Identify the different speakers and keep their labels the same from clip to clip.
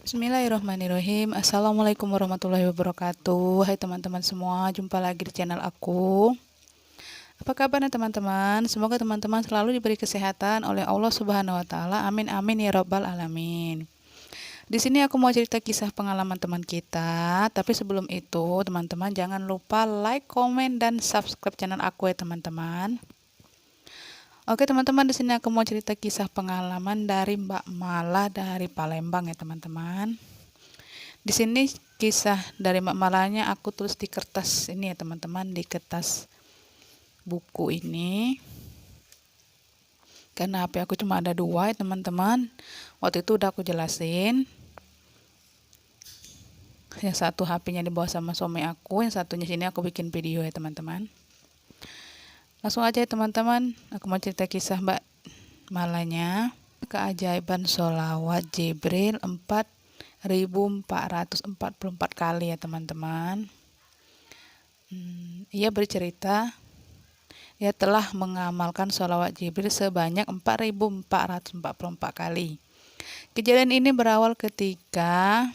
Speaker 1: Bismillahirrahmanirrahim. Assalamualaikum warahmatullahi wabarakatuh. Hai teman-teman semua, jumpa lagi di channel aku. Apa kabarnya teman-teman? Semoga teman-teman selalu diberi kesehatan oleh Allah Subhanahu wa taala. Amin amin ya rabbal alamin. Di sini aku mau cerita kisah pengalaman teman kita, tapi sebelum itu teman-teman jangan lupa like, komen dan subscribe channel aku ya teman-teman. Oke teman-teman, di sini aku mau cerita kisah pengalaman dari Mbak Mala dari Palembang ya teman-teman. Di sini kisah dari Mbak Malanya aku tulis di kertas ini ya teman-teman, di kertas buku ini. Karena HP aku cuma ada 2 ya teman-teman. Waktu itu udah aku jelasin. Yang satu HP-nya dibawa sama suami aku, yang satunya sini aku bikin video ya teman-teman. Langsung aja ya teman-teman, aku mau cerita kisah Mbak Malanya. Keajaiban sholawat Jibril 4.444 kali ya teman-teman. Ia bercerita, ia telah mengamalkan sholawat Jibril sebanyak 4.444 kali. Kejadian ini berawal ketika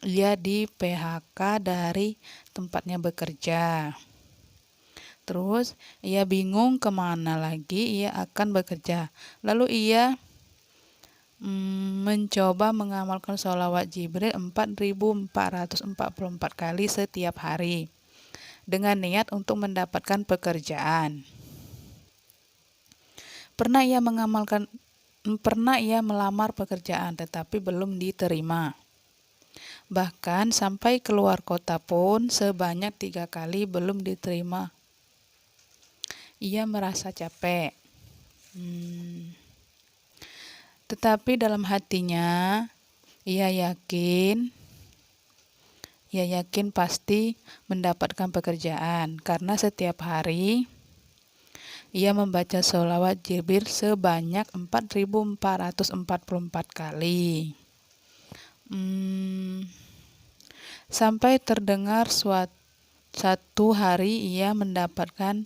Speaker 1: ia di PHK dari tempatnya bekerja. Terus ia bingung kemana lagi ia akan bekerja. Lalu ia mencoba mengamalkan sholawat Jibril 4.444 kali setiap hari dengan niat untuk mendapatkan pekerjaan. Pernah ia melamar pekerjaan tetapi belum diterima. Bahkan sampai keluar kota pun sebanyak 3 kali belum diterima. Ia merasa capek. Tetapi dalam hatinya ia yakin pasti mendapatkan pekerjaan karena setiap hari ia membaca sholawat Jibril sebanyak 4.444 kali. Sampai terdengar satu hari ia mendapatkan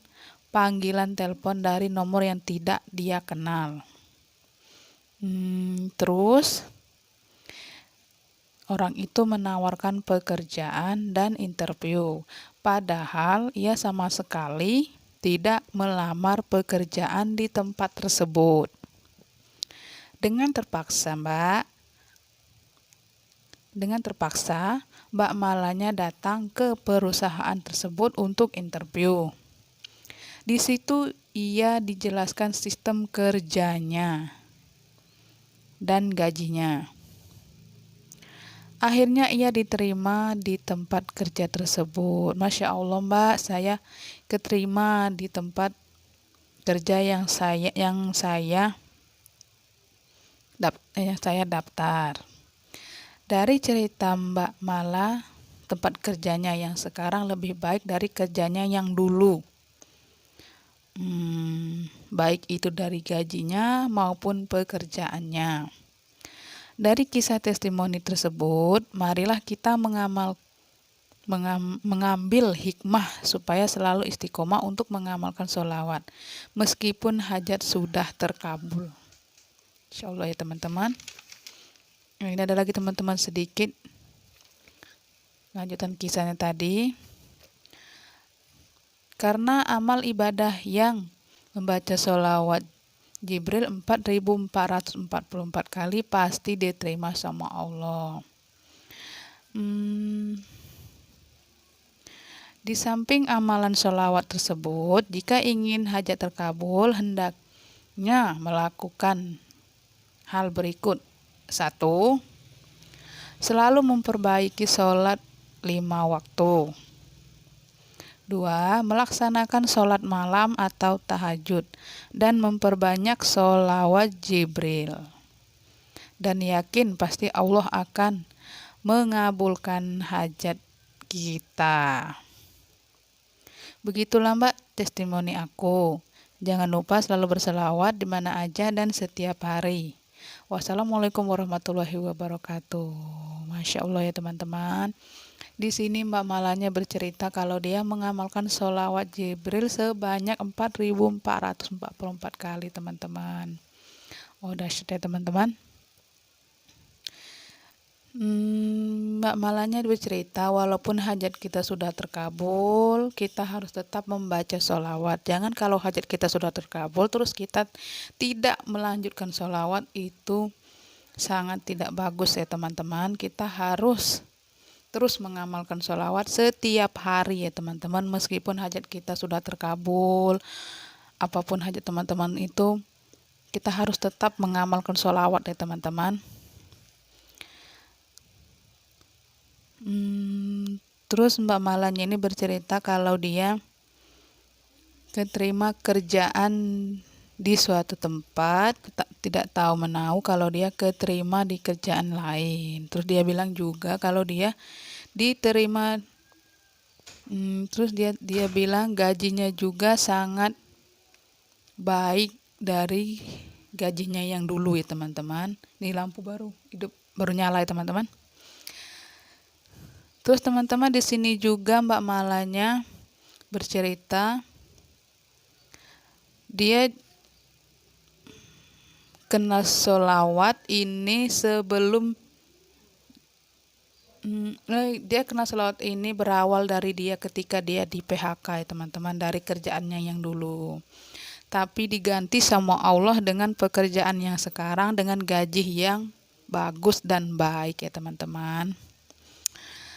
Speaker 1: panggilan telepon dari nomor yang tidak dia kenal. Terus orang itu menawarkan pekerjaan dan interview, padahal ia sama sekali tidak melamar pekerjaan di tempat tersebut. Dengan terpaksa Mbak Malanya datang ke perusahaan tersebut untuk interview. Di situ ia dijelaskan sistem kerjanya dan gajinya. Akhirnya ia diterima di tempat kerja tersebut. Masya Allah Mbak, saya keterima di tempat kerja yang saya daftar. Dari cerita Mbak Mala, tempat kerjanya yang sekarang lebih baik dari kerjanya yang dulu. Baik itu dari gajinya maupun pekerjaannya. Dari kisah testimoni tersebut, marilah kita mengambil hikmah supaya selalu istiqomah untuk mengamalkan sholawat, meskipun hajat sudah terkabul. Insya Allah ya teman-teman. Ini ada lagi teman-teman sedikit lanjutan kisahnya tadi. Karena amal ibadah yang membaca sholawat Jibril 4.444 kali pasti diterima sama Allah. Di samping amalan sholawat tersebut, jika ingin hajat terkabul, hendaknya melakukan hal berikut. 1. Selalu memperbaiki sholat 5 waktu. 2. Melaksanakan sholat malam atau tahajud dan memperbanyak sholawat Jibril. Dan yakin pasti Allah akan mengabulkan hajat kita. Begitulah Mbak testimoni aku. Jangan lupa selalu berselawat di mana aja dan setiap hari. Wassalamualaikum warahmatullahi wabarakatuh. Masya Allah ya teman-teman. Di sini Mbak Malanya bercerita kalau dia mengamalkan sholawat Jibril sebanyak 4.444 kali teman-teman. Oh dahsyat ya teman-teman. Mbak Malanya bercerita, walaupun hajat kita sudah terkabul, kita harus tetap membaca sholawat. Jangan kalau hajat kita sudah terkabul, terus kita tidak melanjutkan sholawat, itu sangat tidak bagus ya teman-teman. Kita harus terus mengamalkan sholawat setiap hari ya teman-teman. Meskipun hajat kita sudah terkabul, apapun hajat teman-teman itu, kita harus tetap mengamalkan sholawat ya teman-teman. Terus Mbak Malanya ini bercerita kalau dia keterima kerjaan di suatu tempat, tidak tahu menahu kalau dia keterima di kerjaan lain. Terus dia bilang juga kalau dia diterima, terus dia bilang gajinya juga sangat baik dari gajinya yang dulu ya teman-teman. Ini lampu baru baru nyala ya teman-teman. Terus teman-teman di sini juga Mbak Malanya bercerita dia kenal sholawat ini sebelum dia kenal sholawat ini berawal dari dia ketika dia di PHK ya teman-teman, dari kerjaannya yang dulu. Tapi diganti sama Allah dengan pekerjaan yang sekarang dengan gaji yang bagus dan baik ya teman-teman.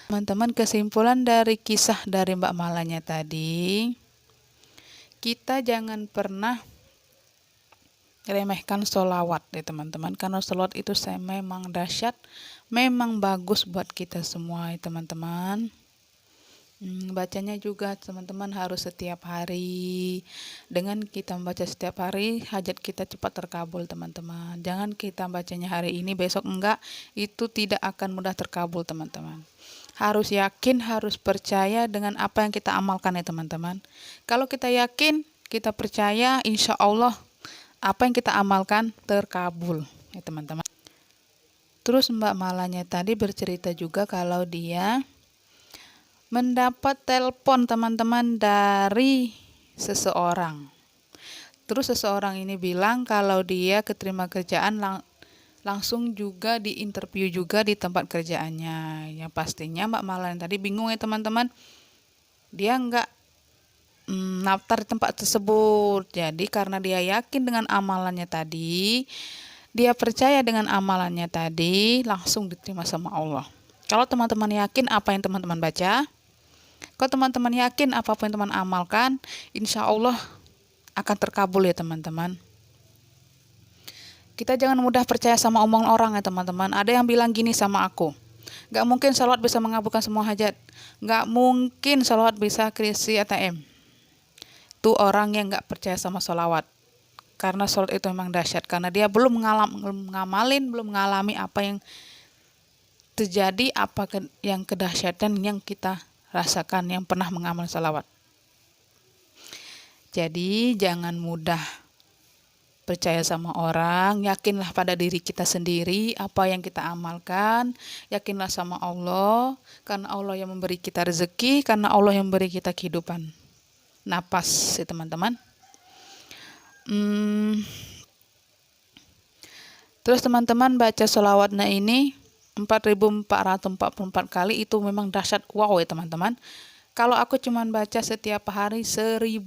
Speaker 1: Teman-teman, kesimpulan dari kisah dari Mbak Malanya tadi, kita jangan pernah remehkan sholawat ya teman-teman, karena sholawat itu memang dahsyat, memang bagus buat kita semua ya teman-teman. Bacanya juga teman-teman harus setiap hari. Dengan kita membaca setiap hari, hajat kita cepat terkabul teman-teman. Jangan kita bacanya hari ini, besok enggak, itu tidak akan mudah terkabul teman-teman. Harus yakin, harus percaya dengan apa yang kita amalkan ya teman-teman. Kalau kita yakin, kita percaya, insya Allah apa yang kita amalkan terkabul ya teman-teman. Terus Mbak Malanya tadi bercerita juga kalau dia mendapat telepon teman-teman dari seseorang. Terus seseorang ini bilang kalau dia keterima kerjaan langsung juga diinterview juga di tempat kerjaannya. Ya pastinya Mbak Malanya tadi bingung ya teman-teman. Dia nggak daftar di tempat tersebut. Jadi karena dia yakin dengan amalannya tadi, dia percaya dengan amalannya tadi, langsung diterima sama Allah. Kalau teman-teman yakin apa yang teman-teman baca, kalau teman-teman yakin apapun yang teman amalkan, insya Allah akan terkabul ya teman-teman. Kita jangan mudah percaya sama omongan orang ya teman-teman. Ada yang bilang gini sama aku, gak mungkin sholawat bisa mengabulkan semua hajat. Gak mungkin sholawat bisa krisis ATM. Itu orang yang gak percaya sama sholawat. Karena sholawat itu memang dahsyat. Karena dia belum mengalami apa yang terjadi, yang kedahsyatan yang kita rasakan yang pernah mengamal sholawat. Jadi jangan mudah percaya sama orang, yakinlah pada diri kita sendiri, apa yang kita amalkan, yakinlah sama Allah, karena Allah yang memberi kita rezeki, karena Allah yang memberi kita kehidupan napas ya teman-teman. Terus teman-teman baca sholawatnya ini 4.444 kali, itu memang dahsyat, wow ya teman-teman. Kalau aku cuman baca setiap hari 1.000,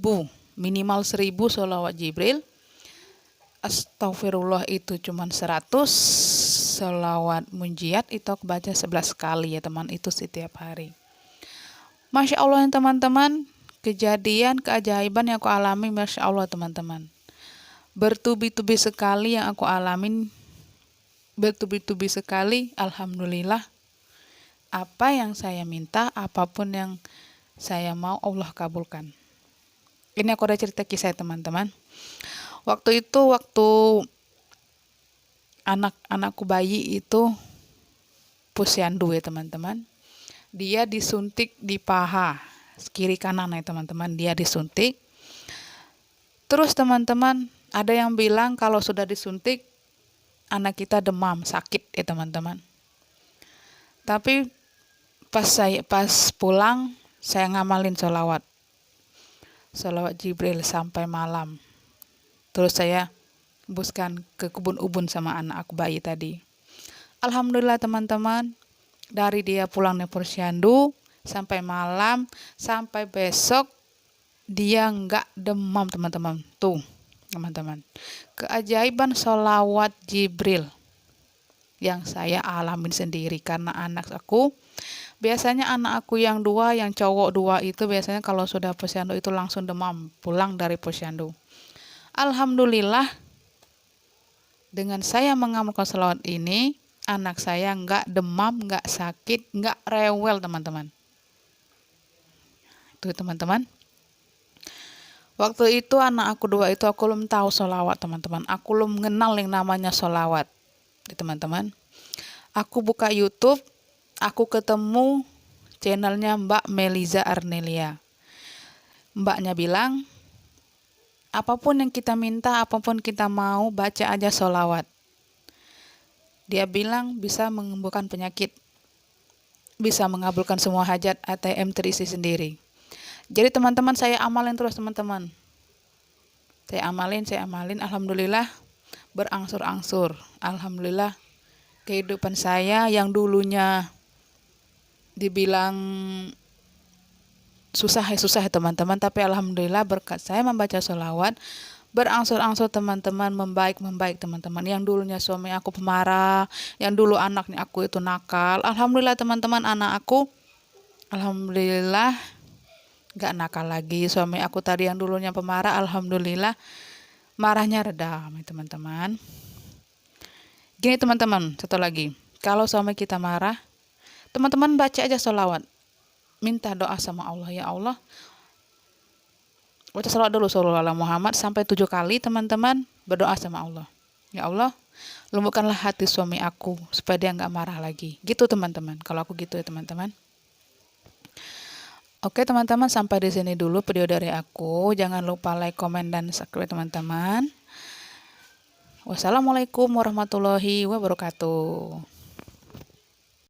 Speaker 1: minimal 1.000 sholawat Jibril, astagfirullah itu cuman 100, sholawat munjiat itu aku baca 11 kali ya teman, itu setiap hari. Masya Allah ya teman-teman, kejadian keajaiban yang aku alami, Masya Allah teman-teman. Bertubi-tubi sekali yang aku alamin, bertubi-tubi sekali, alhamdulillah. Apa yang saya minta, apapun yang saya mau, Allah kabulkan. Ini aku ada cerita kisah teman-teman. Waktu anakku bayi itu posyandu ya teman-teman. Dia disuntik di paha kiri kanan ya teman-teman, dia disuntik. Terus teman-teman, ada yang bilang kalau sudah disuntik anak kita demam, sakit ya teman-teman. Tapi pas pulang saya ngamalin sholawat Jibril sampai malam. Terus saya hembuskan ke kebun ubun sama anak aku bayi tadi. Alhamdulillah teman-teman, dari dia pulang dari posyandu sampai malam sampai besok dia nggak demam teman-teman. Tuh teman-teman, keajaiban sholawat Jibril yang saya alamin sendiri karena anak aku. Biasanya anak aku yang dua, yang cowok dua itu biasanya kalau sudah posyandu itu langsung demam pulang dari posyandu. Alhamdulillah dengan saya mengamalkan sholawat ini, anak saya nggak demam, nggak sakit, nggak rewel teman-teman. Itu teman-teman. Waktu itu anak aku dua itu aku belum tahu sholawat teman-teman. Aku belum mengenal yang namanya sholawat. Teman-teman. Aku buka YouTube, aku ketemu channelnya Mbak Meliza Arnelia. Mbaknya bilang, apapun yang kita minta, apapun kita mau, baca aja sholawat. Dia bilang bisa menyembuhkan penyakit, bisa mengabulkan semua hajat, ATM terisi sendiri. Jadi teman-teman saya amalin terus teman-teman. Saya amalin, alhamdulillah berangsur-angsur. Alhamdulillah kehidupan saya yang dulunya dibilang susah ya teman-teman, tapi alhamdulillah berkat saya membaca sholawat, berangsur-angsur teman-teman, membaik teman-teman. Yang dulunya suami aku pemarah, yang dulu anaknya aku itu nakal, alhamdulillah teman-teman, anak aku alhamdulillah gak nakal lagi. Suami aku tadi yang dulunya pemarah, alhamdulillah marahnya reda teman-teman. Gini teman-teman, satu lagi, kalau suami kita marah, teman-teman baca aja sholawat, minta doa sama Allah. Ya Allah, baca sholawat dulu sallallahu alaihi Muhammad sampai 7 kali teman-teman, berdoa sama Allah. Ya Allah, lembutkanlah hati suami aku supaya dia nggak marah lagi. Gitu teman-teman, kalau aku gitu ya teman-teman. Oke teman-teman, sampai di sini dulu video dari aku. Jangan lupa like, komen, dan subscribe teman-teman. Wassalamualaikum warahmatullahi wabarakatuh.